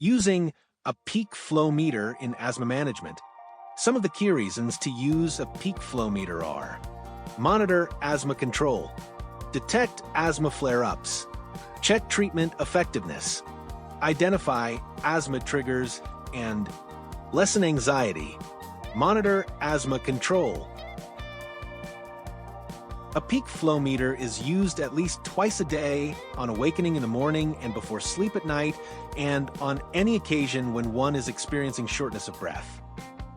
Using a peak flow meter in asthma management. Some of the key reasons to use a peak flow meter are: monitor asthma control, detect asthma flare-ups, check treatment effectiveness, identify asthma triggers, and lessen anxiety, monitor asthma control. A peak flow meter is used at least twice a day, on awakening in the morning and before sleep at night, and on any occasion when one is experiencing shortness of breath.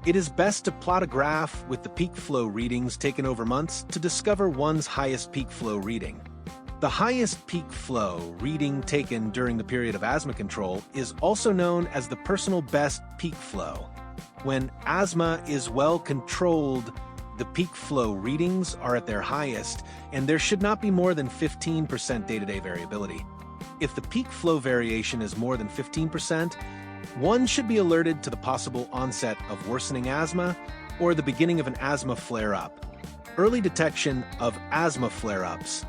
It is best to plot a graph with the peak flow readings taken over months to discover one's highest peak flow reading. The highest peak flow reading taken during the period of asthma control is also known as the personal best peak flow. When asthma is well controlled, the peak flow readings are at their highest, and there should not be more than 15% day-to-day variability. If the peak flow variation is more than 15%, one should be alerted to the possible onset of worsening asthma or the beginning of an asthma flare-up. Early detection of asthma flare-ups.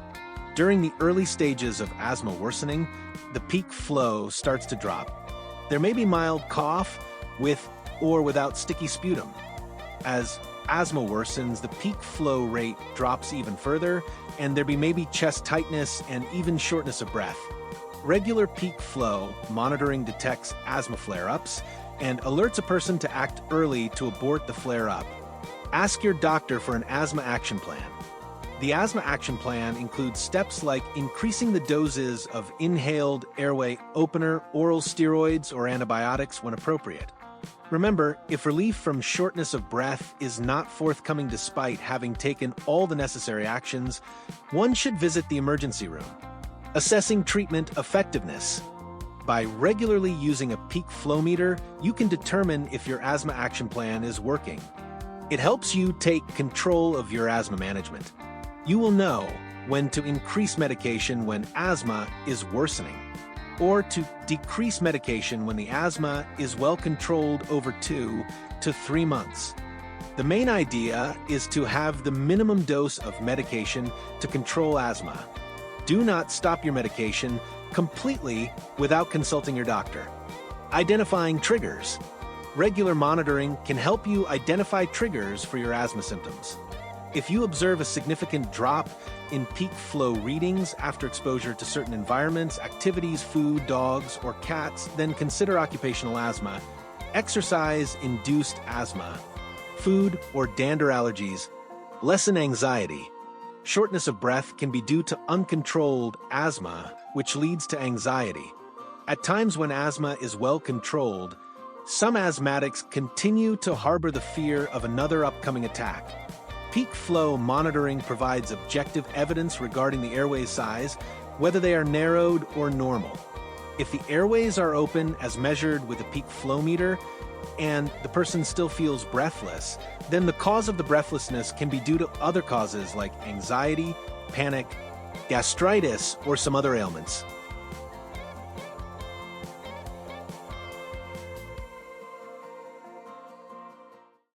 During the early stages of asthma worsening, the peak flow starts to drop. There may be mild cough with or without sticky sputum. As asthma worsens, the peak flow rate drops even further, and there may be chest tightness and even shortness of breath. Regular peak flow monitoring detects asthma flare-ups and alerts a person to act early to abort the flare-up. Ask your doctor for an asthma action plan. The asthma action plan includes steps like increasing the doses of inhaled airway opener, oral steroids, or antibiotics when appropriate. Remember, if relief from shortness of breath is not forthcoming despite having taken all the necessary actions, one should visit the emergency room. Assessing treatment effectiveness. By regularly using a peak flow meter, you can determine if your asthma action plan is working. It helps you take control of your asthma management. You will know when to increase medication when asthma is worsening, or to decrease medication when the asthma is well controlled over 2 to 3 months. The main idea is to have the minimum dose of medication to control asthma. Do not stop your medication completely without consulting your doctor. Identifying triggers. Regular monitoring can help you identify triggers for your asthma symptoms. If you observe a significant drop in peak flow readings after exposure to certain environments, activities, food, dogs, or cats, then consider occupational asthma. Exercise-induced asthma. Food or dander allergies. Lessen anxiety. Shortness of breath can be due to uncontrolled asthma, which leads to anxiety. At times when asthma is well controlled, some asthmatics continue to harbor the fear of another upcoming attack. Peak flow monitoring provides objective evidence regarding the airway size, whether they are narrowed or normal. If the airways are open as measured with a peak flow meter, and the person still feels breathless, then the cause of the breathlessness can be due to other causes like anxiety, panic, gastritis, or some other ailments.